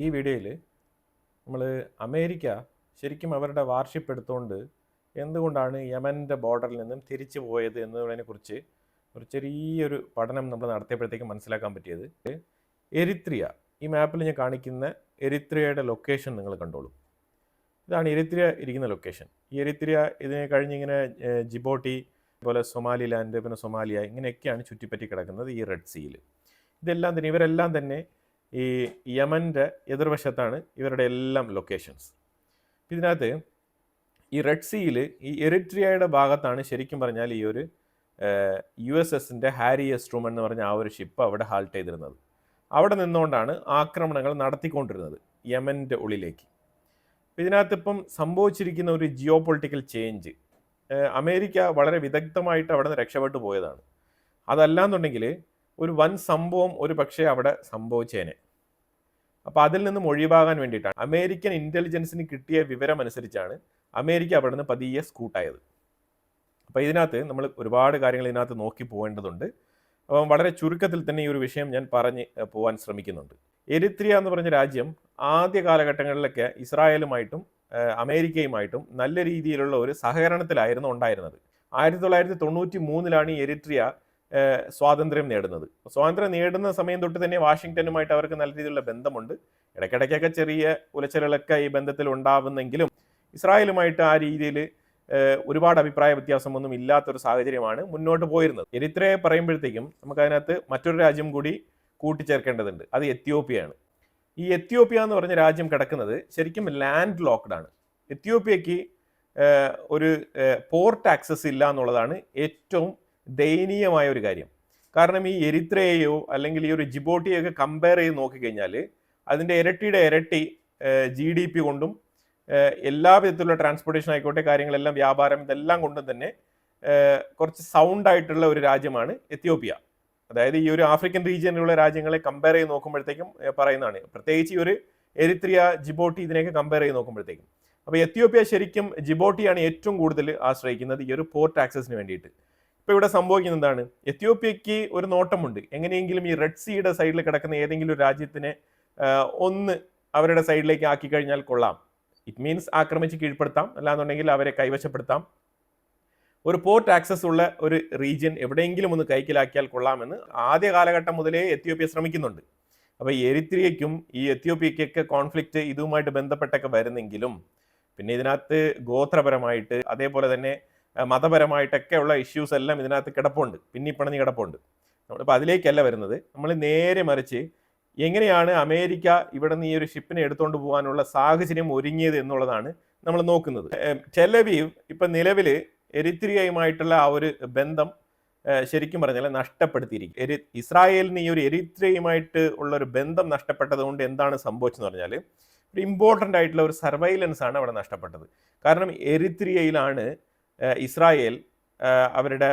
ഈ വീഡിയോയിൽ നമ്മൾ അമേരിക്ക ശരിക്കും അവരുടെ വാർഷിപ്പ് എടുത്തുകൊണ്ട് എന്തുകൊണ്ടാണ് യമൻ്റെ ബോർഡറിൽ നിന്നും തിരിച്ചു പോയത് എന്നതിനെക്കുറിച്ച് ഒരു ചെറിയൊരു പഠനം നമ്മൾ നടത്തിയപ്പോഴത്തേക്കും മനസ്സിലാക്കാൻ പറ്റിയത് എരിത്രിയ, ഈ മാപ്പിൽ ഞാൻ കാണിക്കുന്ന എരിത്രിയയുടെ ലൊക്കേഷൻ നിങ്ങൾ കണ്ടോളൂ. ഇതാണ് എരിത്രിയ ഇരിക്കുന്ന ലൊക്കേഷൻ. ഈ എരിത്രിയ ഇതിനെ കഴിഞ്ഞിങ്ങനെ ജിബോട്ടി, അതുപോലെ സൊമാലിലാൻഡ്, പിന്നെ സൊമാലിയ, ഇങ്ങനെയൊക്കെയാണ് ചുറ്റിപ്പറ്റി കിടക്കുന്നത് ഈ റെഡ് സീയിൽ. ഇവരെല്ലാം തന്നെ ഈ യമൻ്റെ എതിർവശത്താണ് ഇവരുടെ എല്ലാം ലൊക്കേഷൻസ്. ഇതിനകത്ത് ഈ റെഡ് സീയിൽ ഈ എറിട്രിയയുടെ ഭാഗത്താണ് ശരിക്കും പറഞ്ഞാൽ ഈ ഒരു USS ഹാരി എസ് ട്രൂമൻ എന്ന് പറഞ്ഞ ആ ഒരു ഷിപ്പ് അവിടെ ഹാൾട്ട് ചെയ്തിരുന്നത്. അവിടെ നിന്നുകൊണ്ടാണ് ആക്രമണങ്ങൾ നടത്തിക്കൊണ്ടിരുന്നത് യമൻ്റെ ഉള്ളിലേക്ക്. ഇതിനകത്ത് ഇപ്പം സംഭവിച്ചിരിക്കുന്ന ഒരു ജിയോ പൊളിറ്റിക്കൽ ചേഞ്ച്, അമേരിക്ക വളരെ വിദഗ്ധമായിട്ട് അവിടെ നിന്ന് രക്ഷപ്പെട്ടു പോയതാണ്. അതല്ലാന്നുണ്ടെങ്കിൽ ഒരു വൻ സംഭവം ഒരു പക്ഷേ അവിടെ സംഭവിച്ചേനെ. അപ്പോൾ അതിൽ നിന്നും ഒഴിവാകാൻ വേണ്ടിയിട്ടാണ് അമേരിക്കൻ ഇൻ്റലിജൻസിന് കിട്ടിയ വിവരം അനുസരിച്ചാണ് അമേരിക്ക അവിടെ നിന്ന് പതിയെ സ്കൂട്ടായത്. അപ്പോൾ ഇതിനകത്ത് നമ്മൾ ഒരുപാട് കാര്യങ്ങൾ ഇതിനകത്ത് നോക്കി പോകേണ്ടതുണ്ട്. അപ്പം വളരെ ചുരുക്കത്തിൽ തന്നെ ഈ ഒരു വിഷയം ഞാൻ പറഞ്ഞ് പോകാൻ ശ്രമിക്കുന്നുണ്ട്. എരിത്രിയ എന്ന് പറഞ്ഞ രാജ്യം ആദ്യ കാലഘട്ടങ്ങളിലൊക്കെ ഇസ്രായേലുമായിട്ടും അമേരിക്കയുമായിട്ടും നല്ല രീതിയിലുള്ള ഒരു സഹകരണത്തിലായിരുന്നു ഉണ്ടായിരുന്നത്. 1993 ഈ എരിട്രിയ സ്വാതന്ത്ര്യം നേടുന്നത്. സ്വാതന്ത്ര്യം നേടുന്ന സമയം തൊട്ട് തന്നെ വാഷിങ്ടനുമായിട്ട് അവർക്ക് നല്ല രീതിയിലുള്ള ബന്ധമുണ്ട്. ഇടയ്ക്കിടയ്ക്കൊക്കെ ചെറിയ ഉലച്ചിലുകളൊക്കെ ഈ ബന്ധത്തിൽ ഉണ്ടാവുന്നെങ്കിലും ഇസ്രായേലുമായിട്ട് ആ രീതിയിൽ ഒരുപാട് അഭിപ്രായ വ്യത്യാസമൊന്നും ഇല്ലാത്തൊരു സാഹചര്യമാണ് മുന്നോട്ട് പോയിരുന്നത്. എരിത്രയെ പറയുമ്പോഴത്തേക്കും നമുക്കതിനകത്ത് മറ്റൊരു രാജ്യം കൂടി കൂട്ടിച്ചേർക്കേണ്ടതുണ്ട്. അത് എത്യോപ്യയാണ്. ഈ എത്യോപ്യ എന്ന് പറഞ്ഞ രാജ്യം കിടക്കുന്നത് ശരിക്കും ലാൻഡ് ലോക്ക്ഡ് ആണ്. എത്യോപ്യയ്ക്ക് ഒരു പോർട്ട് ആക്സസ് ഇല്ല എന്നുള്ളതാണ് ഏറ്റവും ദയനീയമായ ഒരു കാര്യം. കാരണം ഈ എരിത്രയെയോ അല്ലെങ്കിൽ ഈ ഒരു ജിബോട്ടിയൊക്കെ കമ്പയർ ചെയ്ത് നോക്കിക്കഴിഞ്ഞാൽ അതിൻ്റെ ഇരട്ടിയുടെ ഇരട്ടി GDP കൊണ്ടും എല്ലാ വിധത്തിലുള്ള ട്രാൻസ്പോർട്ടേഷൻ ആയിക്കോട്ടെ, കാര്യങ്ങളെല്ലാം, വ്യാപാരം, ഇതെല്ലാം കൊണ്ടും തന്നെ കുറച്ച് സൗണ്ട് ആയിട്ടുള്ള ഒരു രാജ്യമാണ് എത്യോപ്യ. അതായത് ഈ ഒരു ആഫ്രിക്കൻ റീജിയനിലുള്ള രാജ്യങ്ങളെ കമ്പയർ ചെയ്ത് നോക്കുമ്പോഴത്തേക്കും പറയുന്നതാണ്, പ്രത്യേകിച്ച് ഈ ഒരു എരിത്രിയ, ജിബോട്ടി ഇതിനെയൊക്കെ കമ്പയർ ചെയ്ത് നോക്കുമ്പോഴത്തേക്കും. അപ്പോൾ എത്യോപ്യ ശരിക്കും ജിബോട്ടിയാണ് ഏറ്റവും കൂടുതൽ ആശ്രയിക്കുന്നത് ഈ ഒരു പോർട്ട് ആക്സസിന് വേണ്ടിയിട്ട്. ഇപ്പോൾ ഇവിടെ സംഭവിക്കുന്നത് എന്താണ്? എത്യോപ്യയ്ക്ക് ഒരു നോട്ടമുണ്ട്, എങ്ങനെയെങ്കിലും ഈ റെഡ് സീയുടെ സൈഡിൽ കിടക്കുന്ന ഏതെങ്കിലും ഒരു രാജ്യത്തിനെ ഒന്ന് അവരുടെ സൈഡിലേക്ക് ആക്കി കഴിഞ്ഞാൽ കൊള്ളാം. ഇറ്റ് മീൻസ് ആക്രമിച്ച് കീഴ്പ്പെടുത്താം, അല്ലാന്നുണ്ടെങ്കിൽ അവരെ കൈവശപ്പെടുത്താം. ഒരു പോർട്ട് ആക്സസ് ഉള്ള ഒരു റീജിയൻ എവിടെയെങ്കിലും ഒന്ന് കൈക്കലാക്കിയാൽ കൊള്ളാമെന്ന് ആദ്യ കാലഘട്ടം മുതലേ എത്യോപ്യ ശ്രമിക്കുന്നുണ്ട്. അപ്പോൾ ഈ എരിത്രിയയ്ക്കും ഈ എത്യോപ്യയ്ക്കൊക്കെ കോൺഫ്ലിക്റ്റ് ഇതുമായിട്ട് ബന്ധപ്പെട്ടൊക്കെ വരുന്നെങ്കിലും പിന്നെ ഇതിനകത്ത് ഗോത്രപരമായിട്ട് അതേപോലെ തന്നെ മതപരമായിട്ടൊക്കെ ഉള്ള ഇഷ്യൂസ് എല്ലാം ഇതിനകത്ത് കിടപ്പുണ്ട്, പിന്നിപ്പണഞ്ഞ് കിടപ്പുണ്ട്. നമ്മളിപ്പോൾ അതിലേക്കല്ല വരുന്നത്. നമ്മൾ നേരെ മറിച്ച് എങ്ങനെയാണ് അമേരിക്ക ഇവിടെ നിന്ന് ഈ ഒരു ഷിപ്പിനെ എടുത്തുകൊണ്ട് പോകാനുള്ള സാഹചര്യം ഒരുങ്ങിയത് എന്നുള്ളതാണ് നമ്മൾ നോക്കുന്നത്. ടെലവീവ് ഇപ്പം നിലവിൽ എരിത്രിയയുമായിട്ടുള്ള ആ ഒരു ബന്ധം ശരിക്കും പറഞ്ഞാൽ നഷ്ടപ്പെടുത്തിയിരിക്കും. ഇസ്രായേലിന് ഈ ഒരു എരിത്രിയയുമായിട്ട് ഉള്ള ഒരു ബന്ധം നഷ്ടപ്പെട്ടത് കൊണ്ട് എന്താണ് സംഭവിച്ചെന്ന് പറഞ്ഞാൽ ഒരു ഇമ്പോർട്ടൻ്റ് ആയിട്ടുള്ള ഒരു സർവൈലൻസ് ആണ് അവിടെ നഷ്ടപ്പെട്ടത്. കാരണം എരിത്രിയയിലാണ് ഇസ്രായേൽ അവരുടെ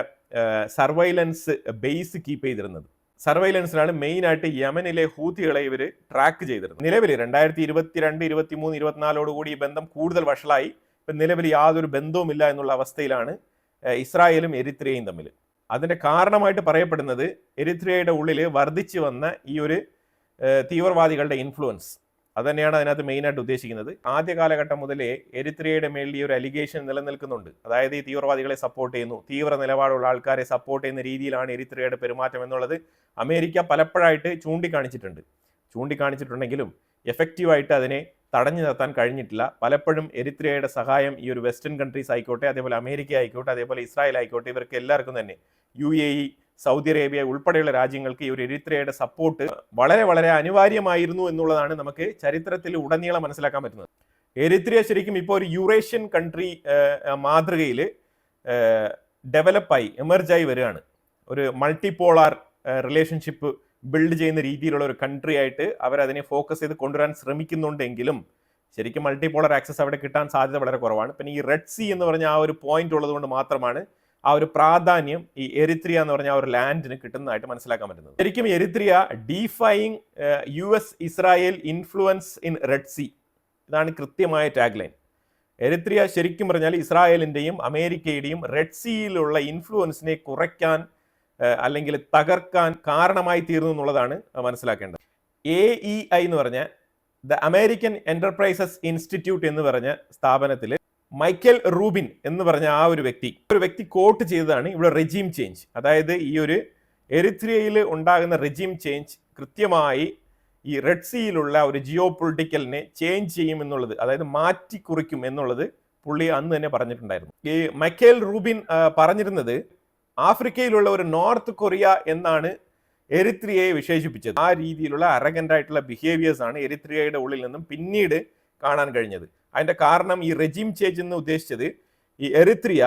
സർവൈലൻസ് ബേസ് കീപ്പ് ചെയ്തിരുന്നത്. സർവൈലൻസിനാണ് മെയിനായിട്ട് യമനിലെ ഹൂത്തികളെ ഇവർ ട്രാക്ക് ചെയ്തിരുന്നത്. നിലവിൽ 2022, 23, 24 ഈ ബന്ധം കൂടുതൽ വഷളായി. ഇപ്പം നിലവിൽ യാതൊരു ബന്ധവുമില്ല എന്നുള്ള അവസ്ഥയിലാണ് ഇസ്രായേലും എരിത്രിയയും തമ്മിൽ. അതിൻ്റെ കാരണമായിട്ട് പറയപ്പെടുന്നത് എരിത്രിയയുടെ ഉള്ളിൽ വർദ്ധിച്ചു വന്ന ഈ ഒരു തീവ്രവാദികളുടെ ഇൻഫ്ലുവൻസ്, അത് തന്നെയാണ് അതിനകത്ത് മെയിനായിട്ട് ഉദ്ദേശിക്കുന്നത്. ആദ്യ കാലഘട്ടം മുതലേ എരിത്രിയയുടെ മേളിൽ ഈ ഒരു അലിഗേഷൻ നിലനിൽക്കുന്നുണ്ട്. അതായത് ഈ തീവ്രവാദികളെ സപ്പോർട്ട് ചെയ്യുന്നു, തീവ്ര നിലപാടുള്ള ആൾക്കാരെ സപ്പോർട്ട് ചെയ്യുന്ന രീതിയിലാണ് എരിത്രിയയുടെ പെരുമാറ്റം എന്നുള്ളത് അമേരിക്ക പലപ്പോഴായിട്ട് ചൂണ്ടിക്കാണിച്ചിട്ടുണ്ടെങ്കിലും എഫക്റ്റീവായിട്ട് അതിനെ തടഞ്ഞു നിർത്താൻ കഴിഞ്ഞിട്ടില്ല. പലപ്പോഴും എരിത്രിയയുടെ സഹായം ഈ ഒരു വെസ്റ്റേൺ കൺട്രീസ് ആയിക്കോട്ടെ, അതേപോലെ അമേരിക്ക ആയിക്കോട്ടെ, അതേപോലെ ഇസ്രായേൽ ആയിക്കോട്ടെ, ഇവർക്ക് എല്ലാവർക്കും തന്നെ UAE, സൗദി അറേബ്യ ഉൾപ്പെടെയുള്ള രാജ്യങ്ങൾക്ക് ഈ ഒരു എരിത്രിയയുടെ സപ്പോർട്ട് വളരെ വളരെ അനിവാര്യമായിരുന്നു എന്നുള്ളതാണ് നമുക്ക് ചരിത്രത്തിൽ ഉടനീളം മനസ്സിലാക്കാൻ പറ്റുന്നത്. എരിത്രിയ ശരിക്കും ഇപ്പോൾ ഒരു യൂറേഷ്യൻ കൺട്രി മാതൃകയിൽ ഡെവലപ്പായി എമർജായി വരികയാണ്. ഒരു മൾട്ടിപോളാർ റിലേഷൻഷിപ്പ് ബിൽഡ് ചെയ്യുന്ന രീതിയിലുള്ള ഒരു കൺട്രി ആയിട്ട് അവരതിനെ ഫോക്കസ് ചെയ്ത് കൊണ്ടുവരാൻ ശ്രമിക്കുന്നുണ്ടെങ്കിലും ശരിക്കും മൾട്ടിപോളർ ആക്സസ് അവിടെ കിട്ടാൻ സാധ്യത വളരെ കുറവാണ്. പിന്നെ ഈ റെഡ് സീ എന്ന് പറഞ്ഞ ആ ഒരു പോയിന്റ് ഉള്ളതുകൊണ്ട് മാത്രമാണ് ആ ഒരു പ്രാധാന്യം ഈ എരിത്രിയ എന്ന് പറഞ്ഞ ആ ഒരു ലാൻഡിന് കിട്ടുന്നതായിട്ട് മനസ്സിലാക്കാൻ പറ്റുന്നത്. ശരിക്കും Eritrea defying US Israel influence in red sea, ഇതാണ് കൃത്യമായ ടാഗ് ലൈൻ. എരിത്രിയ ശരിക്കും പറഞ്ഞാൽ ഇസ്രായേലിൻ്റെയും അമേരിക്കയുടെയും റെഡ് സീയിലുള്ള ഇൻഫ്ലുവൻസിനെ കുറയ്ക്കാൻ അല്ലെങ്കിൽ തകർക്കാൻ കാരണമായി തീർന്നു എന്നുള്ളതാണ് മനസ്സിലാക്കേണ്ടത്. AEI എന്ന് പറഞ്ഞ ദ അമേരിക്കൻ എന്റർപ്രൈസസ് ഇൻസ്റ്റിറ്റ്യൂട്ട് എന്ന് പറഞ്ഞ സ്ഥാപനത്തിൽ മൈക്കൽ റൂബിൻ എന്ന് പറഞ്ഞ ആ ഒരു വ്യക്തി കോട്ട് ചെയ്തതാണ് ഇവിടെ റെജീം ചേഞ്ച്. അതായത് ഈ ഒരു എറിത്രിയയിൽ ഉണ്ടാകുന്ന റെജീം ചേഞ്ച് കൃത്യമായി ഈ റെഡ് സീയിലുള്ള ഒരു ജിയോ പൊളിറ്റിക്കലിനെ ചേഞ്ച് ചെയ്യും എന്നുള്ളത്, അതായത് മാറ്റിക്കുറിക്കും എന്നുള്ളത് പുള്ളി അന്ന് തന്നെ പറഞ്ഞിട്ടുണ്ടായിരുന്നു. ഈ മൈക്കൽ റൂബിൻ പറഞ്ഞിരുന്നത് ആഫ്രിക്കയിലുള്ള ഒരു നോർത്ത് കൊറിയ എന്നാണ് എറിത്രിയയെ വിശേഷിപ്പിച്ചത്. ആ രീതിയിലുള്ള അറഗന്റ് ആയിട്ടുള്ള ബിഹേവിയേഴ്സ് ആണ് എറിത്രിയയുടെ ഉള്ളിൽ നിന്നും പിന്നീട് കാണാൻ കഴിഞ്ഞത്. അതിന്റെ കാരണം ഈ റെജീം ചേഞ്ച് എന്ന് ഉദ്ദേശിച്ചത് ഈ Eritrea,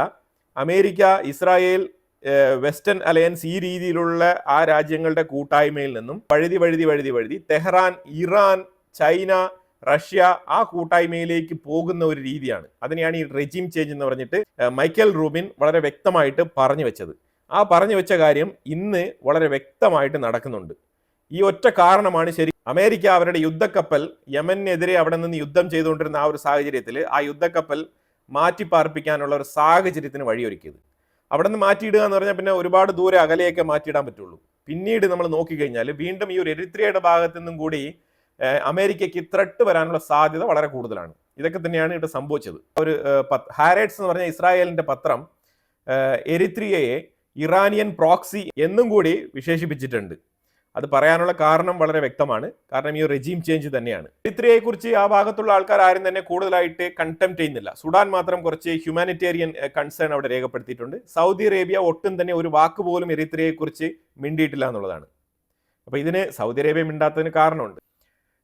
America, Israel, western alliance ഈ രീതിയിലുള്ള ആ രാജ്യങ്ങളുടെ കൂട്ടായ്മയിൽ നിന്നും വഴുതി തെഹ്റാൻ, ഇറാൻ, ചൈന, റഷ്യ ആ കൂട്ടായ്മയിലേക്ക് പോകുന്ന ഒരു രീതിയാണ്. അതിനെയാണ് ഈ റെജീം ചേഞ്ച് എന്ന് പറഞ്ഞിട്ട് മൈക്കൽ റൂബിൻ വളരെ വ്യക്തമായിട്ട് പറഞ്ഞു വെച്ചത്. ആ പറഞ്ഞു വെച്ച കാര്യം ഇന്ന് വളരെ വ്യക്തമായിട്ട് നടക്കുന്നുണ്ട്. ഈ ഒറ്റ കാരണമാണ് ശരി അമേരിക്ക അവരുടെ യുദ്ധക്കപ്പൽ യമനെതിരെ അവിടെ നിന്ന് യുദ്ധം ചെയ്തുകൊണ്ടിരുന്ന ആ ഒരു സാഹചര്യത്തിൽ ആ യുദ്ധക്കപ്പൽ മാറ്റിപ്പാർപ്പിക്കാനുള്ള ഒരു സാഹചര്യത്തിന് വഴിയൊരുക്കിയത്. അവിടെ നിന്ന് മാറ്റിയിടുക എന്ന് പറഞ്ഞാൽ പിന്നെ ഒരുപാട് ദൂരെ അകലെയൊക്കെ മാറ്റിയിടാൻ പറ്റുള്ളൂ. പിന്നീട് നമ്മൾ നോക്കിക്കഴിഞ്ഞാൽ വീണ്ടും ഈ ഒരു എറിത്രിയയുടെ ഭാഗത്തു നിന്നും കൂടി അമേരിക്കയ്ക്ക് ത്രട്ട് വരാനുള്ള സാധ്യത വളരെ കൂടുതലാണ്. ഇതൊക്കെ തന്നെയാണ് ഇവിടെ സംഭവിച്ചത്. ഒരു ഹാരറ്റ്സ് എന്ന് പറഞ്ഞ ഇസ്രായേലിന്റെ പത്രം എറിത്രിയയെ ഇറാനിയൻ പ്രോക്സി എന്നും കൂടി വിശേഷിപ്പിച്ചിട്ടുണ്ട്. അത് പറയാനുള്ള കാരണം വളരെ വ്യക്തമാണ്. കാരണം ഈ റെജീം ചേഞ്ച് തന്നെയാണ്. എറിത്രിയയെ കുറിച്ച് ആ ഭാഗത്തുള്ള ആൾക്കാർ ആരും തന്നെ കൂടുതലായിട്ട് കണ്ടംപ്റ്റ് ചെയ്യുന്നില്ല. സുഡാൻ മാത്രം കുറച്ച് ഹ്യൂമാനിറ്റേറിയൻ കൺസേൺ അവിടെ രേഖപ്പെടുത്തിയിട്ടുണ്ട്. സൗദി അറേബ്യ ഒട്ടും തന്നെ ഒരു വാക്ക് പോലും എറിത്രിയയെ കുറിച്ച് മിണ്ടിയിട്ടില്ല എന്നുള്ളതാണ്. അപ്പൊ ഇതിന് സൗദി അറേബ്യ മിണ്ടാത്തതിന് കാരണമുണ്ട്.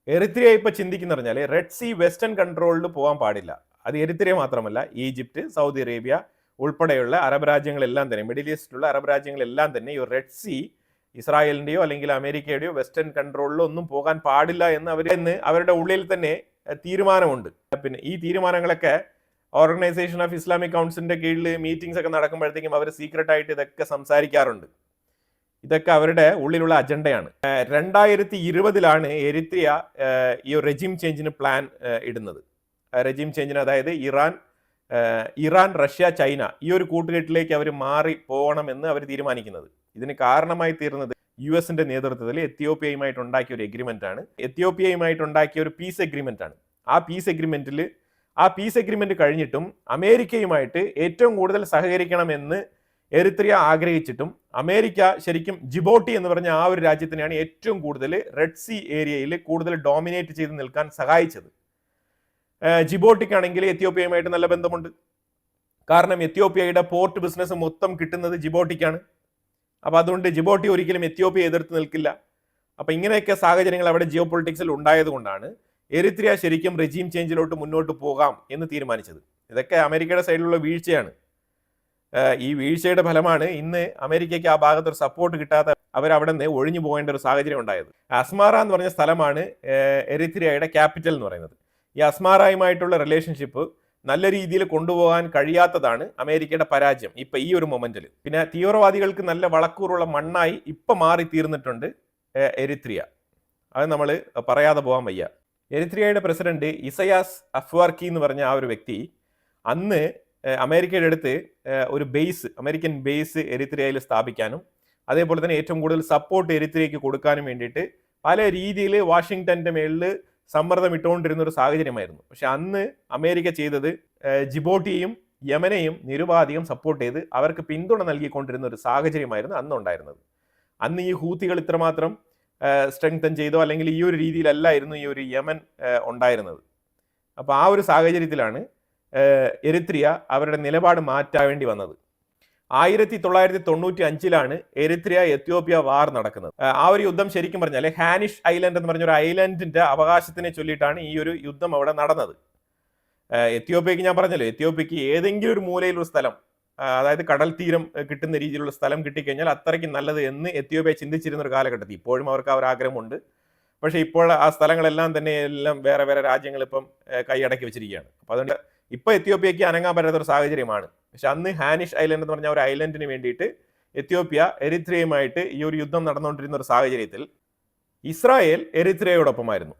എറിത്രിയ ഇപ്പൊ ചിന്തിക്കുന്ന പറഞ്ഞാൽ റെഡ് സീ വെസ്റ്റേൺ കൺട്രോളിൽ പോകാൻ പാടില്ല. അത് എറിത്രിയ മാത്രമല്ല, ഈജിപ്റ്റ്, സൗദി അറേബ്യ ഉൾപ്പെടെയുള്ള അറബ് രാജ്യങ്ങളെല്ലാം തന്നെ, മിഡിൽ ഈസ്റ്റിലുള്ള അറബ് രാജ്യങ്ങളെല്ലാം തന്നെ ഈ റെഡ് സീ ഇസ്രായേലിന്റെയോ അല്ലെങ്കിൽ അമേരിക്കയുടെയോ വെസ്റ്റേൺ കൺട്രോളിലോ ഒന്നും പോകാൻ പാടില്ല എന്ന് അവരുടെ ഉള്ളിൽ തന്നെ തീരുമാനമുണ്ട്. പിന്നെ ഈ തീരുമാനങ്ങളൊക്കെ ഓർഗനൈസേഷൻ ഓഫ് ഇസ്ലാമിക് കൗൺസിലിന്റെ കീഴിൽ മീറ്റിംഗ്സ് ഒക്കെ നടക്കുമ്പോഴത്തേക്കും അവർ സീക്രട്ട് ആയിട്ട് ഇതൊക്കെ സംസാരിക്കാറുണ്ട്. ഇതൊക്കെ അവരുടെ ഉള്ളിലുള്ള അജണ്ടയാണ്. 2020 എറിത്രിയ ഈ റെജീം ചേഞ്ചിന് പ്ലാൻ ഇടുന്നത്. റെജീം ചേഞ്ചിന്, അതായത് ഇറാൻ, റഷ്യ, ചൈന ഈ ഒരു കൂട്ടുകെട്ടിലേക്ക് അവർ മാറി പോകണമെന്ന് അവർ തീരുമാനിക്കുന്നത്. ഇതിന് കാരണമായി തീർന്നത് US നേതൃത്വത്തിൽ എത്യോപ്യയുമായിട്ട് ഉണ്ടാക്കിയ ഒരു എഗ്രിമെന്റ് ആണ്. എത്യോപ്യയുമായിട്ട് ഉണ്ടാക്കിയ ഒരു പീസ് എഗ്രിമെന്റ് ആണ്. ആ പീസ് എഗ്രിമെന്റ് കഴിഞ്ഞിട്ടും അമേരിക്കയുമായിട്ട് ഏറ്റവും കൂടുതൽ സഹകരിക്കണമെന്ന് എറിത്രിയ ആഗ്രഹിച്ചിട്ടും അമേരിക്ക ശരിക്കും ജിബോട്ടി എന്ന് പറഞ്ഞ ആ ഒരു രാജ്യത്തിനെയാണ് ഏറ്റവും കൂടുതൽ റെഡ് സീ ഏരിയയിൽ കൂടുതൽ ഡോമിനേറ്റ് ചെയ്ത് നിൽക്കാൻ സഹായിച്ചത്. ജിബോട്ടിക്കാണെങ്കിൽ എത്യോപ്യയുമായിട്ട് നല്ല ബന്ധമുണ്ട്. കാരണം എത്യോപ്യയുടെ പോർട്ട് ബിസിനസ് മൊത്തം കിട്ടുന്നത് ജിബോട്ടിക്കാണ്. അപ്പൊ അതുകൊണ്ട് ജിബോട്ടി ഒരിക്കലും എത്യോപ്യ എതിർത്ത് നിൽക്കില്ല. അപ്പൊ ഇങ്ങനെയൊക്കെ സാഹചര്യങ്ങൾ അവിടെ ജിയോ പൊളിറ്റിക്സിൽ ഉണ്ടായത് കൊണ്ടാണ് എറിത്രിയ ശരിക്കും റെജീം ചേഞ്ചിലോട്ട് മുന്നോട്ട് പോകാം എന്ന് തീരുമാനിച്ചത്. ഇതൊക്കെ അമേരിക്കയുടെ സൈഡിലുള്ള വീഴ്ചയാണ്. ഈ വീഴ്ചയുടെ ഫലമാണ് ഇന്ന് അമേരിക്കയ്ക്ക് ആ ഭാഗത്ത് ഒരു സപ്പോർട്ട് കിട്ടാത്ത അവരവിടെ നിന്ന് ഒഴിഞ്ഞു പോകേണ്ട ഒരു സാഹചര്യം ഉണ്ടായത്. അസ്മാറ എന്ന് പറഞ്ഞ സ്ഥലമാണ് എറിത്രിയയുടെ ക്യാപിറ്റൽ എന്ന് പറയുന്നത്. ഈ അസ്മാറയുമായിട്ടുള്ള റിലേഷൻഷിപ്പ് നല്ല രീതിയിൽ കൊണ്ടുപോകാൻ കഴിയാത്തതാണ് അമേരിക്കയുടെ പരാജയം ഇപ്പൊ ഈ ഒരു മൊമെന്റിൽ. പിന്നെ തീവ്രവാദികൾക്ക് നല്ല വളക്കൂറുള്ള മണ്ണായി ഇപ്പൊ മാറി തീർന്നിട്ടുണ്ട് എറിത്രിയ. അത് നമ്മൾ പറയാതെ പോകാൻ വയ്യ. എറിത്രിയയുടെ പ്രസിഡന്റ് ഇസയാസ് അഫ്വർക്കി എന്ന് പറഞ്ഞ ആ ഒരു വ്യക്തി അന്ന് അമേരിക്കയുടെ അടുത്ത് ഒരു അമേരിക്കൻ ബേസ് എറിത്രിയയിൽ സ്ഥാപിക്കാനും അതേപോലെ തന്നെ ഏറ്റവും കൂടുതൽ സപ്പോർട്ട് എറിത്രിയയ്ക്ക് കൊടുക്കാനും വേണ്ടിയിട്ട് പല രീതിയിൽ വാഷിങ്ടന്റെ മേളിൽ സമ്മർദ്ദം ഇട്ടുകൊണ്ടിരുന്ന ഒരു സാഹചര്യമായിരുന്നു. പക്ഷെ അന്ന് അമേരിക്ക ചെയ്തത് ജിബോട്ടിയെയും യമനെയും നിരുപാധികം സപ്പോർട്ട് ചെയ്ത് അവർക്ക് പിന്തുണ നൽകിക്കൊണ്ടിരുന്ന ഒരു സാഹചര്യമായിരുന്നു അന്നുണ്ടായിരുന്നത്. അന്ന് ഈ ഹൂത്തികൾ ഇത്രമാത്രം സ്ട്രെങ്തൻ ചെയ്തോ അല്ലെങ്കിൽ ഈ ഒരു രീതിയിലല്ലായിരുന്നു ഈ ഒരു യമൻ ഉണ്ടായിരുന്നത്. അപ്പോൾ ആ ഒരു സാഹചര്യത്തിലാണ് എറിത്രിയ അവരുടെ നിലപാട് മാറ്റാവേണ്ടി വന്നത്. 1995 എറിത്രിയ എത്യോപ്യ വാർ നടക്കുന്നത്. ആ ഒരു യുദ്ധം ശരിക്കും പറഞ്ഞാൽ ഹാനിഷ് ഐലൻഡ് എന്ന് പറഞ്ഞ ഒരു ഐലൻഡിന്റെ അവകാശത്തിനെ ചൊല്ലിയിട്ടാണ് ഈ ഒരു യുദ്ധം അവിടെ നടന്നത്. എത്യോപ്യക്ക് ഞാൻ പറഞ്ഞല്ലോ, എത്യോപ്യക്ക് ഏതെങ്കിലും ഒരു മൂലയിൽ ഒരു സ്ഥലം, അതായത് കടൽ തീരം കിട്ടുന്ന രീതിയിലുള്ള സ്ഥലം കിട്ടിക്കഴിഞ്ഞാൽ അത്രയ്ക്കും നല്ലത് എന്ന് എത്യോപ്യ ചിന്തിച്ചിരുന്ന ഒരു കാലഘട്ടത്തിൽ ഇപ്പോഴും അവർക്ക് ആ ഒരു ആഗ്രഹമുണ്ട്. പക്ഷെ ഇപ്പോൾ ആ സ്ഥലങ്ങളെല്ലാം തന്നെ വേറെ വേറെ രാജ്യങ്ങൾ ഇപ്പം കൈയടക്കി വെച്ചിരിക്കുകയാണ്. അപ്പൊ അതുകൊണ്ട് ഇപ്പൊ എത്യോപ്യക്ക് അനങ്ങാൻ പറ്റാത്ത ഒരു സാഹചര്യമാണ്. പക്ഷെ അന്ന് ഹാനിഷ് ഐലൻഡ് എന്ന് പറഞ്ഞ ഒരു ഐലൻഡിന് വേണ്ടിയിട്ട് എത്യോപ്യ എറിത്രിയയുമായിട്ട് ഈ ഒരു യുദ്ധം നടന്നുകൊണ്ടിരുന്ന ഒരു സാഹചര്യത്തിൽ ഇസ്രായേൽ എറിത്രിയയോടൊപ്പമായിരുന്നു.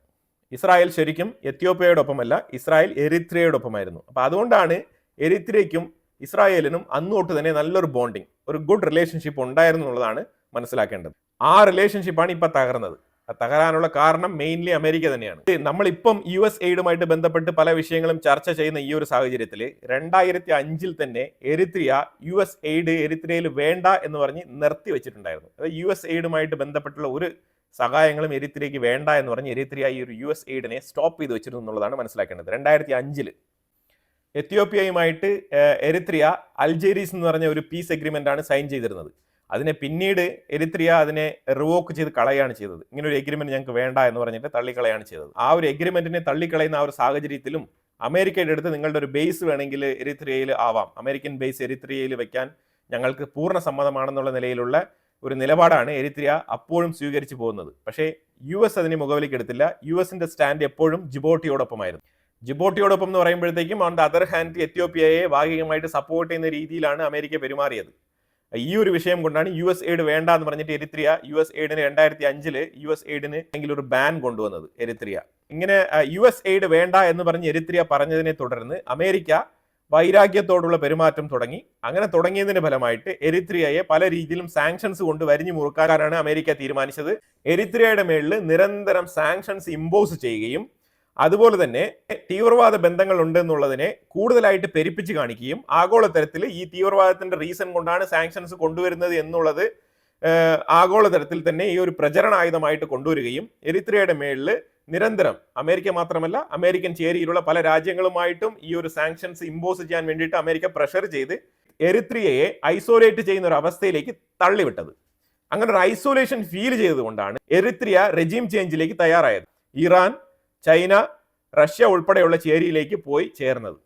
ഇസ്രായേൽ ശരിക്കും എത്യോപ്യയോടൊപ്പമല്ല, ഇസ്രായേൽ എറിത്രിയയോടൊപ്പമായിരുന്നു. അപ്പൊ അതുകൊണ്ടാണ് എറിത്രിയയ്ക്കും ഇസ്രായേലിനും അന്നോട്ട് തന്നെ നല്ലൊരു ബോണ്ടിങ്, ഒരു ഗുഡ് റിലേഷൻഷിപ്പ് ഉണ്ടായിരുന്നു എന്നുള്ളതാണ് മനസ്സിലാക്കേണ്ടത്. ആ റിലേഷൻഷിപ്പാണ് ഇപ്പൊ തകർന്നത്. തകരാനുള്ള കാരണം മെയിൻലി അമേരിക്ക തന്നെയാണ്. നമ്മളിപ്പം US എയ്ഡുമായിട്ട് ബന്ധപ്പെട്ട് പല വിഷയങ്ങളും ചർച്ച ചെയ്യുന്ന ഈ ഒരു സാഹചര്യത്തിൽ 2005 തന്നെ എരിത്രിയ US എയ്ഡ് എരിത്രിയയിൽ വേണ്ട എന്ന് പറഞ്ഞ് നിർത്തി വെച്ചിട്ടുണ്ടായിരുന്നു. അതായത് US എയ്ഡുമായിട്ട് ബന്ധപ്പെട്ടുള്ള ഒരു സഹായങ്ങളും എരിത്രിയയ്ക്ക് വേണ്ട എന്ന് പറഞ്ഞ് എരിത്രിയ ഈ ഒരു US എയ്ഡിനെ സ്റ്റോപ്പ് ചെയ്ത് വെച്ചിരുന്നു എന്നുള്ളതാണ് മനസ്സിലാക്കേണ്ടത്. 2005 എത്യോപ്യയുമായിട്ട് എരിത്രിയ അൽജീരീസ് എന്ന് പറഞ്ഞ ഒരു പീസ് എഗ്രിമെന്റ് ആണ് സൈൻ ചെയ്തിരുന്നത്. അതിനെ പിന്നീട് എരിത്രിയ അതിനെ റിവോക്ക് ചെയ്ത് കളയാണ് ചെയ്തത്. ഇങ്ങനെ ഒരു എഗ്രിമെന്റ് ഞങ്ങൾക്ക് വേണ്ട എന്ന് പറഞ്ഞിട്ട് തള്ളിക്കളയാണ് ചെയ്തത്. ആ ഒരു എഗ്രിമെന്റിനെ തള്ളിക്കളയുന്ന ആ ഒരു സാഹചര്യത്തിലും അമേരിക്കയുടെ അടുത്ത് നിങ്ങളുടെ ഒരു ബേസ് വേണമെങ്കിൽ എരിത്രിയയിൽ ആവാം, അമേരിക്കൻ ബേസ് എരിത്രിയയിൽ വെക്കാൻ ഞങ്ങൾക്ക് പൂർണ്ണ സമ്മതമാണെന്നുള്ള നിലയിലുള്ള ഒരു നിലപാടാണ് എരിത്രിയ അപ്പോഴും സ്വീകരിച്ചു പോകുന്നത്. പക്ഷേ US അതിനെ മുഖവിലേക്ക് എടുത്തില്ല. USന്റെ സ്റ്റാൻഡ് എപ്പോഴും ജിബോട്ടിയോടൊപ്പമായിരുന്നു. ജിബോട്ടിയോടൊപ്പം എന്ന് പറയുമ്പോഴത്തേക്കും ഓൺ ദ അതർ ഹാൻഡ് എത്യോപ്യയെ ഭാഗികമായിട്ട് സപ്പോർട്ട് ചെയ്യുന്ന രീതിയിലാണ് അമേരിക്ക പെരുമാറിയത്. ഈ ഒരു വിഷയം കൊണ്ടാണ് US എയ്ഡ് വേണ്ട എന്ന് പറഞ്ഞിട്ട് എരിത്രിയ US എയ്ഡിന് 2005 US എയ്ഡിന് എങ്കിലും ഒരു ബാൻ കൊണ്ടുവന്നത് എരിത്രിയ. ഇങ്ങനെ US എയ്ഡ് വേണ്ട എന്ന് പറഞ്ഞ് എരിത്രിയ പറഞ്ഞതിനെ തുടർന്ന് അമേരിക്ക വൈരാഗ്യത്തോടുള്ള പെരുമാറ്റം തുടങ്ങി. അങ്ങനെ തുടങ്ങിയതിന്റെ ഫലമായിട്ട് എരിത്രിയയെ പല രീതിയിലും സാങ്ഷൻസ് കൊണ്ട് വരിഞ്ഞു മുറുക്കാനാണ് അമേരിക്ക തീരുമാനിച്ചത്. എരിത്രിയയുടെ മേളിൽ നിരന്തരം സാങ്ഷൻസ് ഇമ്പോസ് ചെയ്യുകയും അതുപോലെ തന്നെ തീവ്രവാദ ബന്ധങ്ങൾ ഉണ്ടെന്നുള്ളതിനെ കൂടുതലായിട്ട് പെരുപ്പിച്ച് കാണിക്കുകയും ആഗോളതലത്തിൽ ഈ തീവ്രവാദത്തിന്റെ റീസൺ കൊണ്ടാണ് സാങ്ഷൻസ് കൊണ്ടുവരുന്നത് എന്നുള്ളത് ആഗോളതലത്തിൽ തന്നെ ഈ ഒരു പ്രചരണായുധമായിട്ട് കൊണ്ടുവരികയും എരിത്രിയയുടെ മേളിൽ നിരന്തരം അമേരിക്ക മാത്രമല്ല അമേരിക്കൻ ചേരിയിലുള്ള പല രാജ്യങ്ങളുമായിട്ടും ഈ ഒരു സാങ്ഷൻസ് ഇമ്പോസ് ചെയ്യാൻ വേണ്ടിയിട്ട് അമേരിക്ക പ്രഷർ ചെയ്ത് എരിത്രിയയെ ഐസോലേറ്റ് ചെയ്യുന്ന ഒരു അവസ്ഥയിലേക്ക് തള്ളിവിട്ടത്. അങ്ങനെ ഒരു ഐസോലേഷൻ ഫീൽ ചെയ്തുകൊണ്ടാണ് എരിത്രിയ റെജീം ചേഞ്ചിലേക്ക് തയ്യാറായത്. ഇറാൻ, ചൈന, റഷ്യ ഉൾപ്പെടെയുള്ള ചേരിയിലേക്ക് പോയി ചേർന്നത്.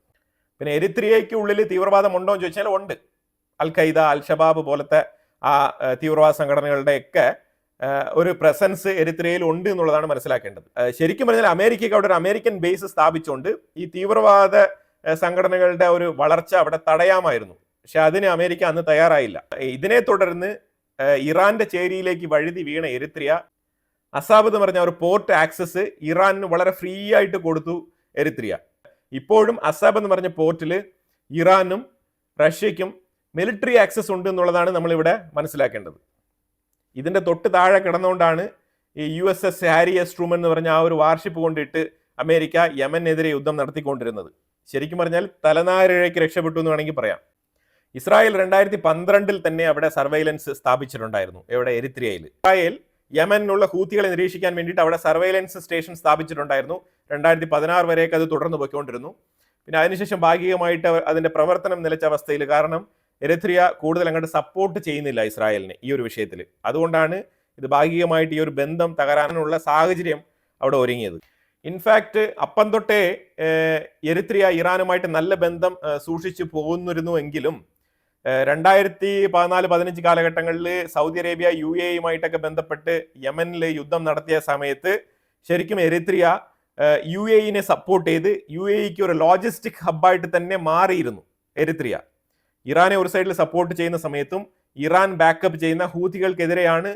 പിന്നെ എരിത്രിയയ്ക്ക് ഉള്ളിൽ തീവ്രവാദം ഉണ്ടോ എന്ന് ചോദിച്ചാൽ ഉണ്ട്. അൽ ഖൈദ, അൽ ഷബാബ് പോലത്തെ ആ തീവ്രവാദ സംഘടനകളുടെയൊക്കെ ഒരു പ്രസൻസ് എരിത്രിയയിൽ ഉണ്ട് എന്നുള്ളതാണ് മനസ്സിലാക്കേണ്ടത്. ശരിക്കും പറഞ്ഞാൽ അമേരിക്കയ്ക്ക് അവിടെ ഒരു അമേരിക്കൻ ബേസ് സ്ഥാപിച്ചുകൊണ്ട് ഈ തീവ്രവാദ സംഘടനകളുടെ ഒരു വളർച്ച അവിടെ തടയാമായിരുന്നു. പക്ഷെ അതിന് അമേരിക്ക അന്ന് തയ്യാറായില്ല. ഇതിനെ തുടർന്ന് ഇറാന്റെ ചേരിയിലേക്ക് വഴുതി വീണ എരിത്രിയ അസാബ് എന്ന് പറഞ്ഞ ഒരു പോർട്ട് ആക്സസ് ഇറാനിന് വളരെ ഫ്രീ ആയിട്ട് കൊടുത്തു എരിത്രിയ. ഇപ്പോഴും അസാബ് എന്ന് പറഞ്ഞ പോർട്ടിൽ ഇറാനും റഷ്യയ്ക്കും മിലിറ്ററി ആക്സസ് ഉണ്ട് എന്നുള്ളതാണ് നമ്മളിവിടെ മനസ്സിലാക്കേണ്ടത്. ഇതിന്റെ തൊട്ട് താഴെ കിടന്നുകൊണ്ടാണ് ഈ USS ഹാരി എസ് ട്രൂമൻ എന്ന് പറഞ്ഞ ആ ഒരു വാർഷിപ്പ് കൊണ്ടിട്ട് അമേരിക്ക യമനെതിരെ യുദ്ധം നടത്തിക്കൊണ്ടിരുന്നത്. ശരിക്കും പറഞ്ഞാൽ തലനാരിഴയ്ക്ക് രക്ഷപ്പെട്ടു എന്ന് വേണമെങ്കിൽ പറയാം. ഇസ്രായേൽ 2012 തന്നെ അവിടെ സർവൈലൻസ് സ്ഥാപിച്ചിട്ടുണ്ടായിരുന്നു. എവിടെ? എരിത്രിയയിൽ. ഇസ്രായേൽ യമനിലുള്ള ഹൂത്തികളെ നിരീക്ഷിക്കാൻ വേണ്ടിയിട്ട് അവിടെ സർവൈലൻസ് സ്റ്റേഷൻ സ്ഥാപിച്ചിട്ടുണ്ടായിരുന്നു. 2016 വരെയൊക്കെ അത് തുടർന്ന് പോയിക്കൊണ്ടിരുന്നു. പിന്നെ അതിനുശേഷം ഭാഗികമായിട്ട് അതിന്റെ പ്രവർത്തനം നിലച്ച അവസ്ഥയിൽ, കാരണം എരിത്രിയ കൂടുതൽ അങ്ങോട്ട് സപ്പോർട്ട് ചെയ്യുന്നില്ല ഇസ്രായേലിനെ ഈ ഒരു വിഷയത്തിൽ. അതുകൊണ്ടാണ് ഇത് ഭാഗികമായിട്ട് ഈ ഒരു ബന്ധം തകരാനുള്ള സാഹചര്യം അവിടെ ഒരുങ്ങിയത്. ഇൻഫാക്ട് അപ്പം തൊട്ടേ എരിത്രിയ ഇറാനുമായിട്ട് നല്ല ബന്ധം സൂക്ഷിച്ചു പോകുന്നിരുന്നുവെങ്കിലും 2014-15 കാലഘട്ടങ്ങളിൽ സൗദി അറേബ്യ UAE-യുമായിട്ടൊക്കെ ബന്ധപ്പെട്ട് യമനിൽ യുദ്ധം നടത്തിയ സമയത്ത് ശരിക്കും എരിത്രിയ UAE-നെ സപ്പോർട്ട് ചെയ്ത് UAE-ക്ക് ഒരു ലോജിസ്റ്റിക് ഹബ്ബായിട്ട് തന്നെ മാറിയിരുന്നു എരിത്രിയ. ഇറാനെ ഒരു സൈഡിൽ സപ്പോർട്ട് ചെയ്യുന്ന സമയത്തും ഇറാൻ ബാക്കപ്പ് ചെയ്യുന്ന ഹൂതികൾക്കെതിരെയാണ്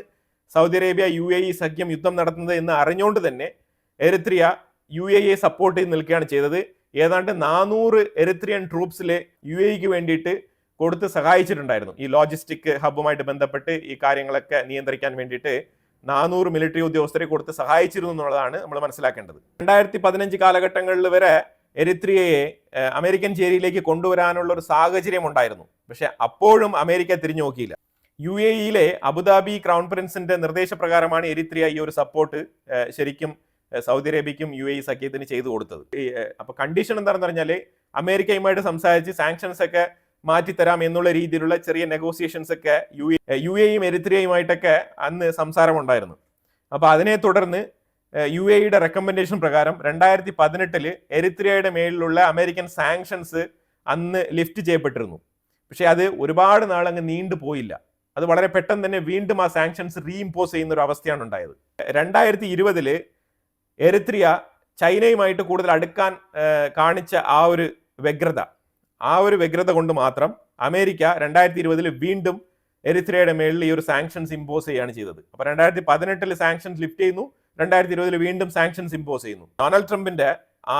സൗദി അറേബ്യ UAE സഖ്യം യുദ്ധം നടത്തുന്നത് എന്ന് അറിഞ്ഞുകൊണ്ട് തന്നെ എരിത്രിയ UAE-യെ സപ്പോർട്ട് ചെയ്ത് നിൽക്കുകയാണ് ചെയ്തത്. ഏതാണ്ട് 400 എരിത്രിയൻ ട്രൂപ്സിലെ UAE-ക്ക് വേണ്ടിയിട്ട് കൊടുത്ത് സഹായിച്ചിട്ടുണ്ടായിരുന്നു. ഈ ലോജിസ്റ്റിക് ഹബ്ബുമായിട്ട് ബന്ധപ്പെട്ട് ഈ കാര്യങ്ങളൊക്കെ നിയന്ത്രിക്കാൻ വേണ്ടിയിട്ട് 400 മിലിറ്ററി ഉദ്യോഗസ്ഥരെ കൊടുത്ത് സഹായിച്ചിരുന്നു എന്നുള്ളതാണ് നമ്മൾ മനസ്സിലാക്കേണ്ടത്. 2015 കാലഘട്ടങ്ങളിൽ വരെ എരിത്രിയയെ അമേരിക്കൻ ചേരിയിലേക്ക് കൊണ്ടുവരാനുള്ള ഒരു സാഹചര്യം ഉണ്ടായിരുന്നു. പക്ഷെ അപ്പോഴും അമേരിക്ക തിരിഞ്ഞു നോക്കിയില്ല. UAE-യിലെ അബുദാബി ക്രൗൺ പ്രിൻസിന്റെ നിർദ്ദേശപ്രകാരമാണ് എരിത്രിയ ഈ ഒരു സപ്പോർട്ട് ശരിക്കും സൗദി അറേബ്യയ്ക്കും UAE സഖ്യത്തിന് ചെയ്തു കൊടുത്തത്. അപ്പൊ കണ്ടീഷൻ എന്താണെന്ന് പറഞ്ഞാൽ അമേരിക്കയുമായിട്ട് സംസാരിച്ച് സാങ്ഷൻസ് ഒക്കെ മാറ്റിത്തരാം എന്നുള്ള രീതിയിലുള്ള ചെറിയ നെഗോസിയേഷൻസ് ഒക്കെ UAE-യും എരിത്രിയയുമായിട്ടൊക്കെ അന്ന് സംസാരമുണ്ടായിരുന്നു. അപ്പൊ അതിനെ തുടർന്ന് UAE-യുടെ റെക്കമെൻഡേഷൻ പ്രകാരം 2018 എരിത്രിയയുടെ മേലിലുള്ള അമേരിക്കൻ സാങ്ഷൻസ് അന്ന് ലിഫ്റ്റ് ചെയ്യപ്പെട്ടിരുന്നു. പക്ഷെ അത് ഒരുപാട് നാൾ അങ്ങ് നീണ്ടുപോയില്ല. അത് വളരെ പെട്ടെന്ന് തന്നെ വീണ്ടും ആ സാങ്ഷൻസ് റീഇംപോസ് ചെയ്യുന്ന ഒരു അവസ്ഥയാണ് ഉണ്ടായത്. 2020 എരിത്രിയ ചൈനയുമായിട്ട് കൂടുതൽ അടുക്കാൻ കാണിച്ച ആ ഒരു വ്യഗ്രത കൊണ്ട് മാത്രം അമേരിക്ക 2020 വീണ്ടും എരിത്രിയയുടെ മേളിൽ ഈ ഒരു സാങ്ഷൻസ് ഇമ്പോസ് ചെയ്യുകയാണ് ചെയ്തത്. അപ്പൊ 2018 സാങ്ഷൻസ് ലിഫ്റ്റ് ചെയ്യുന്നു, 2020 വീണ്ടും സാങ്ഷൻസ് ഇമ്പോസ് ചെയ്യുന്നു. ഡൊണാൾഡ് ട്രംപിന്റെ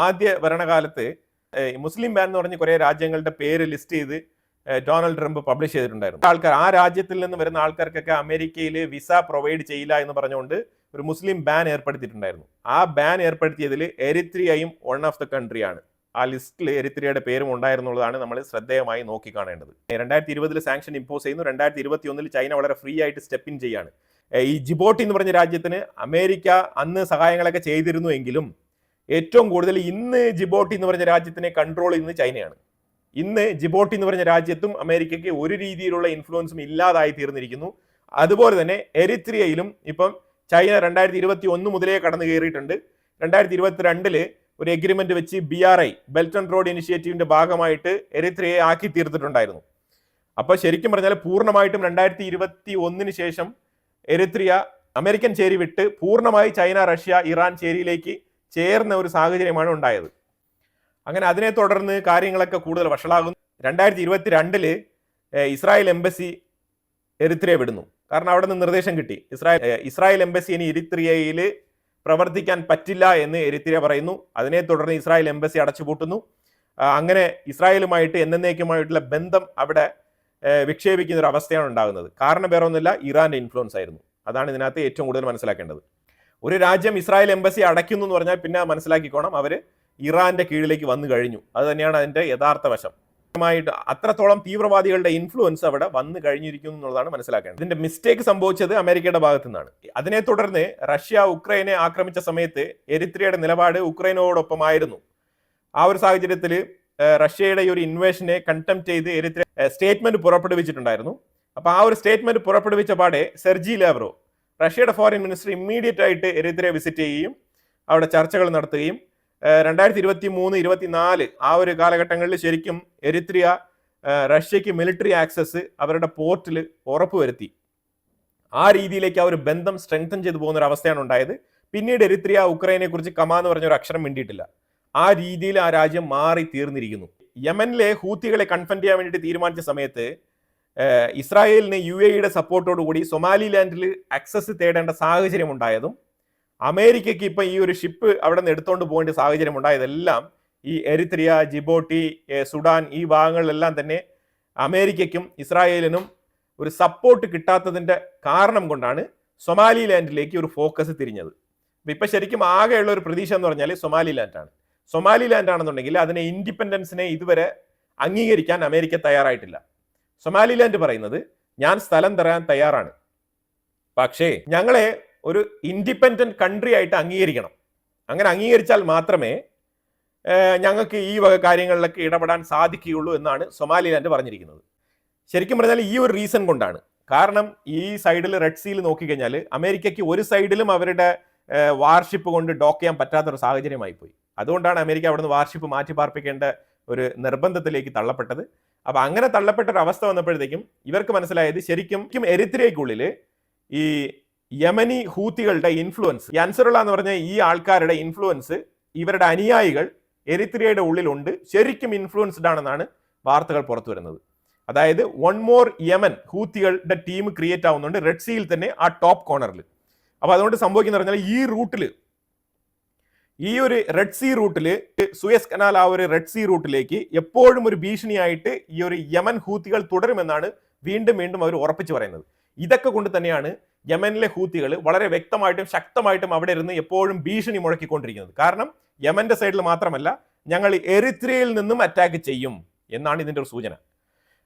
ആദ്യ ഭരണകാലത്ത് മുസ്ലിം ബാൻ എന്ന് പറഞ്ഞ് കുറെ രാജ്യങ്ങളുടെ പേര് ലിസ്റ്റ് ചെയ്ത് ഡൊണാൾഡ് ട്രംപ് പബ്ലിഷ് ചെയ്തിട്ടുണ്ടായിരുന്നു. ആ രാജ്യത്തിൽ നിന്ന് വരുന്ന ആൾക്കാർക്കൊക്കെ അമേരിക്കയിൽ വിസ പ്രൊവൈഡ് ചെയ്യില്ല എന്ന് പറഞ്ഞുകൊണ്ട് ഒരു മുസ്ലിം ബാൻ ഏർപ്പെടുത്തിയിട്ടുണ്ടായിരുന്നു. ആ ബാൻ ഏർപ്പെടുത്തിയതിൽ എരിത്രിയയും വൺ ഓഫ് ദ കൺട്രിയാണ്. ആ ലിസ്റ്റിൽ എരിത്രിയയുടെ പേരും ഉണ്ടായിരുന്നുള്ളതാണ് നമ്മൾ ശ്രദ്ധേയമായി നോക്കിക്കാണേണ്ടത്. 2020 സാങ്ഷൻ ഇമ്പോസ് ചെയ്യുന്നു. 2021 ചൈന വളരെ ഫ്രീ ആയിട്ട് സ്റ്റെപ്പ് ഇൻ ചെയ്യാണ്. ഈ ജിബോട്ടി എന്ന് പറഞ്ഞ രാജ്യത്തിന് അമേരിക്ക അന്ന് സഹായങ്ങളൊക്കെ ചെയ്തിരുന്നു എങ്കിലും ഏറ്റവും കൂടുതൽ ഇന്ന് ജിബോട്ടി എന്ന് പറഞ്ഞ രാജ്യത്തിനെ കൺട്രോൾ ചെയ്യുന്നത് ചൈനയാണ്. ഇന്ന് ജിബോട്ടി എന്ന് പറഞ്ഞ രാജ്യത്തും അമേരിക്കയ്ക്ക് ഒരു രീതിയിലുള്ള ഇൻഫ്ലുവൻസും ഇല്ലാതായി തീർന്നിരിക്കുന്നു. അതുപോലെ തന്നെ എരിത്രിയയിലും ഇപ്പം ചൈന 2021 മുതലേ കടന്നു കയറിയിട്ടുണ്ട്. 2022 ഒരു എഗ്രിമെന്റ് വെച്ച് BRI ബെൽറ്റ് ആൻഡ് റോഡ് ഇനിഷ്യേറ്റീവിന്റെ ഭാഗമായിട്ട് എരിത്രിയയെ ആക്കി തീർത്തിട്ടുണ്ടായിരുന്നു. അപ്പൊ ശരിക്കും പറഞ്ഞാൽ പൂർണ്ണമായിട്ടും 2021 ശേഷം എരിത്രിയ അമേരിക്കൻ ചേരി വിട്ട് പൂർണ്ണമായി ചൈന, റഷ്യ, ഇറാൻ ചേരിയിലേക്ക് ചേർന്ന ഒരു സാഹചര്യമാണ് ഉണ്ടായത്. അങ്ങനെ അതിനെ തുടർന്ന് കാര്യങ്ങളൊക്കെ കൂടുതൽ വഷളാകുന്നു. 2022 ഇസ്രായേൽ എംബസി എരിത്രിയ വിടുന്നു. കാരണം അവിടെ നിന്ന് നിർദ്ദേശം കിട്ടി. ഇസ്രായേൽ എംബസി ഇനി എരിത്രിയയിൽ പ്രവർത്തിക്കാൻ പറ്റില്ല എന്ന് എരിത്രിയ പറയുന്നു. അതിനെ തുടർന്ന് ഇസ്രായേൽ എംബസി അടച്ചുപൂട്ടുന്നു. അങ്ങനെ ഇസ്രായേലുമായിട്ട് എന്നേക്കുമായിട്ടുള്ള ബന്ധം അവിടെ വിക്ഷേപിക്കുന്ന ഒരു അവസ്ഥയാണ് ഉണ്ടാകുന്നത്. കാരണം വേറെ ഒന്നുമില്ല, ഇറാന്റെ ഇൻഫ്ലുവൻസ് ആയിരുന്നു. അതാണ് ഇതിനകത്ത് ഏറ്റവും കൂടുതൽ മനസ്സിലാക്കേണ്ടത്. ഒരു രാജ്യം ഇസ്രായേൽ എംബസി അടയ്ക്കുന്നു എന്ന് പറഞ്ഞാൽ പിന്നെ മനസ്സിലാക്കിക്കോണം, അവർ ഇറാന്റെ കീഴിലേക്ക് വന്നു കഴിഞ്ഞു. അത് തന്നെയാണ് അതിന്റെ യഥാർത്ഥ വശം. അത്രത്തോളം തീവ്രവാദികളുടെ ഇൻഫ്ലുവൻസ് അവിടെ വന്നു കഴിഞ്ഞിരിക്കുന്നു എന്നുള്ളതാണ് മനസ്സിലാക്കേണ്ടത്. ഇതിന്റെ മിസ്റ്റേക്ക് സംഭവിച്ചത് അമേരിക്കയുടെ ഭാഗത്തു നിന്നാണ്. അതിനെ തുടർന്ന് റഷ്യ ഉക്രൈനെ ആക്രമിച്ച സമയത്ത് എരിത്രിയയുടെ നിലപാട് ഉക്രൈനോടൊപ്പമായിരുന്നു. ആ ഒരു സാഹചര്യത്തിൽ റഷ്യയുടെ ഈ ഒരു ഇൻവേഷനെ കണ്ടംപ്റ്റ് ചെയ്ത് എരിത്രിയ സ്റ്റേറ്റ്മെന്റ് പുറപ്പെടുവിച്ചിട്ടുണ്ടായിരുന്നു. അപ്പൊ ആ ഒരു സ്റ്റേറ്റ്മെന്റ് പുറപ്പെടുവിച്ച പാടെ സെർജി ലാവ്റോ, റഷ്യയുടെ ഫോറിൻ മിനിസ്റ്റർ, ഇമ്മീഡിയറ്റ് ആയിട്ട് എരിത്രിയ വിസിറ്റ് ചെയ്യുകയും അവിടെ ചർച്ചകൾ നടത്തുകയും 2023-24 ആ ഒരു കാലഘട്ടങ്ങളിൽ ശരിക്കും എരിത്രിയ റഷ്യക്ക് മിലിറ്ററി ആക്സസ് അവരുടെ പോർട്ടിൽ ഉറപ്പുവരുത്തി. ആ രീതിയിലേക്ക് ആ ഒരു ബന്ധം സ്ട്രെങ്തൻ ചെയ്തു പോകുന്ന ഒരു അവസ്ഥയാണ് ഉണ്ടായത്. പിന്നീട് എരിത്രിയ ഉക്രൈനെ കുറിച്ച് കമാ എന്ന് പറഞ്ഞ ഒരു അക്ഷരം മിണ്ടിയിട്ടില്ല. ആ രീതിയിൽ ആ രാജ്യം മാറി തീർന്നിരിക്കുന്നു. യമനിലെ ഹൂത്തികളെ കൺഫ്രണ്ട് ചെയ്യാൻ വേണ്ടിയിട്ട് തീരുമാനിച്ച സമയത്ത് ഇസ്രായേലിന് UAEയുടെ സപ്പോർട്ടോടുകൂടി സൊമാലിലാൻഡിൽ ആക്സസ് തേടേണ്ട സാഹചര്യം ഉണ്ടായതും അമേരിക്കയ്ക്ക് ഇപ്പം ഈ ഒരു ഷിപ്പ് അവിടെ നിന്ന് എടുത്തുകൊണ്ട് പോകേണ്ട സാഹചര്യം ഉണ്ടായതെല്ലാം ഈ എരിത്രിയ, ജിബോട്ടി, സുഡാൻ ഈ ഭാഗങ്ങളിലെല്ലാം തന്നെ അമേരിക്കയ്ക്കും ഇസ്രായേലിനും ഒരു സപ്പോർട്ട് കിട്ടാത്തതിൻ്റെ കാരണം കൊണ്ടാണ് സൊമാലിലാൻഡിലേക്ക് ഒരു ഫോക്കസ് തിരിഞ്ഞത്. ഇപ്പം ശരിക്കും ആകെയുള്ള ഒരു പ്രതീക്ഷ എന്ന് പറഞ്ഞാൽ സൊമാലിലാൻഡാണ്. സൊമാലിലാൻഡ് ആണെന്നുണ്ടെങ്കിൽ അതിനെ ഇൻഡിപെൻഡൻസിനെ ഇതുവരെ അംഗീകരിക്കാൻ അമേരിക്ക തയ്യാറായിട്ടില്ല. സൊമാലിലാൻഡ് പറയുന്നത് ഞാൻ സ്ഥലം തരാൻ തയ്യാറാണ്, പക്ഷേ ഞങ്ങളെ ഒരു ഇൻഡിപെൻഡന്റ് കൺട്രി ആയിട്ട് അംഗീകരിക്കണം. അങ്ങനെ അംഗീകരിച്ചാൽ മാത്രമേ ഞങ്ങൾക്ക് ഈ വക കാര്യങ്ങളിലൊക്കെ ഇടപെടാൻ സാധിക്കുകയുള്ളൂ എന്നാണ് സൊമാലിലാൻഡ് പറഞ്ഞിരിക്കുന്നത്. ശരിക്കും പറഞ്ഞാൽ ഈ ഒരു റീസൺ കൊണ്ടാണ്. കാരണം ഈ സൈഡിൽ റെഡ് സീൽ നോക്കിക്കഴിഞ്ഞാൽ അമേരിക്കയ്ക്ക് ഒരു സൈഡിലും അവരുടെ വാർഷിപ്പ് കൊണ്ട് ഡോക്ക് ചെയ്യാൻ പറ്റാത്തൊരു സാഹചര്യമായി പോയി. അതുകൊണ്ടാണ് അമേരിക്ക അവിടുന്ന് വാർഷിപ്പ് മാറ്റി പാർപ്പിക്കേണ്ട ഒരു നിർബന്ധത്തിലേക്ക് തള്ളപ്പെട്ടത്. അപ്പൊ അങ്ങനെ തള്ളപ്പെട്ട ഒരു അവസ്ഥ വന്നപ്പോഴത്തേക്കും ഇവർക്ക് മനസ്സിലായത് ശരിക്കും എരിത്രിയയ്ക്കുള്ളിൽ ഈ യമനി ഹൂത്തികളുടെ ഇൻഫ്ലുവൻസ്, അൻസറുള്ള എന്ന് പറഞ്ഞ ഈ ആൾക്കാരുടെ ഇൻഫ്ലുവൻസ്, ഇവരുടെ അനുയായികൾ എരിത്രിയയുടെ ഉള്ളിലുണ്ട്, ശരിക്കും ഇൻഫ്ലുവൻസ്ഡ് ആണെന്നാണ് വാർത്തകൾ പുറത്തു വരുന്നത്. അതായത് വൺ മോർ യമൻ ഹൂത്തികളുടെ ടീം ക്രിയേറ്റ് ആവുന്നുണ്ട് റെഡ് സീയിൽ തന്നെ, ആ ടോപ്പ് കോർണറിൽ. അപ്പൊ അതുകൊണ്ട് സംഭവിക്കുന്ന പറഞ്ഞാൽ ഈ റൂട്ടിൽ, ഈ ഒരു റെഡ് സീ റൂട്ടിൽ, സുയസ് കനാൽ ആ ഒരു റെഡ് സീ റൂട്ടിലേക്ക് എപ്പോഴും ഒരു ഭീഷണിയായിട്ട് ഈ ഒരു യമൻ ഹൂത്തികൾ തുടരുമെന്നാണ് വീണ്ടും വീണ്ടും അവർ ഉറപ്പിച്ചു പറയുന്നത്. ഇതൊക്കെ കൊണ്ട് തന്നെയാണ് യമനിലെ ഹൂത്തികൾ വളരെ വ്യക്തമായിട്ടും ശക്തമായിട്ടും അവിടെ ഇരുന്ന് എപ്പോഴും ഭീഷണി മുഴക്കിക്കൊണ്ടിരിക്കുന്നത്. കാരണം യമന്റെ സൈഡിൽ മാത്രമല്ല, ഞങ്ങൾ എറിത്രിയയിൽ നിന്നും അറ്റാക്ക് ചെയ്യും എന്നാണ് ഇതിന്റെ ഒരു സൂചന.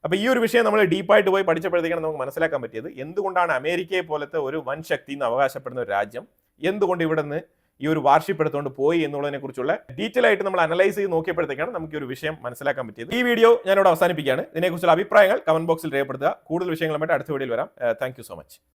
അപ്പൊ ഈ ഒരു വിഷയം നമ്മൾ ഡീപ്പായിട്ട് പോയി പഠിച്ചപ്പോഴത്തേക്കാണ് നമുക്ക് മനസ്സിലാക്കാൻ പറ്റിയത് എന്തുകൊണ്ടാണ് അമേരിക്കയെ പോലത്തെ ഒരു വൻ ശക്തി എന്ന് അവകാശപ്പെടുന്ന ഒരു രാജ്യം എന്തുകൊണ്ട് ഇവിടെ നിന്ന് ഈ ഒരു വാർഷിപ്പ് എടുത്തുകൊണ്ട് പോയി എന്നുള്ളതിനെ കുറിച്ചുള്ള ഡീറ്റെയിൽ ആയിട്ട് നമ്മൾ അനലൈസ് ചെയ്ത് നോക്കിയപ്പോഴത്തേക്കാണ് നമുക്ക് ഈ ഒരു വിഷയം മനസ്സിലാക്കാൻ പറ്റിയത്. ഈ വീഡിയോ ഞാനിവിടെ അവസാനിപ്പിക്കുകയാണ്. ഇതിനെക്കുറിച്ചുള്ള അഭിപ്രായങ്ങൾ കമന്റ് ബോക്സിൽ രേഖപ്പെടുത്തുക. കൂടുതൽ വിഷയങ്ങളുമായിട്ട് അടുത്ത വീഡിയോയിൽ വരാം. Thank you so much.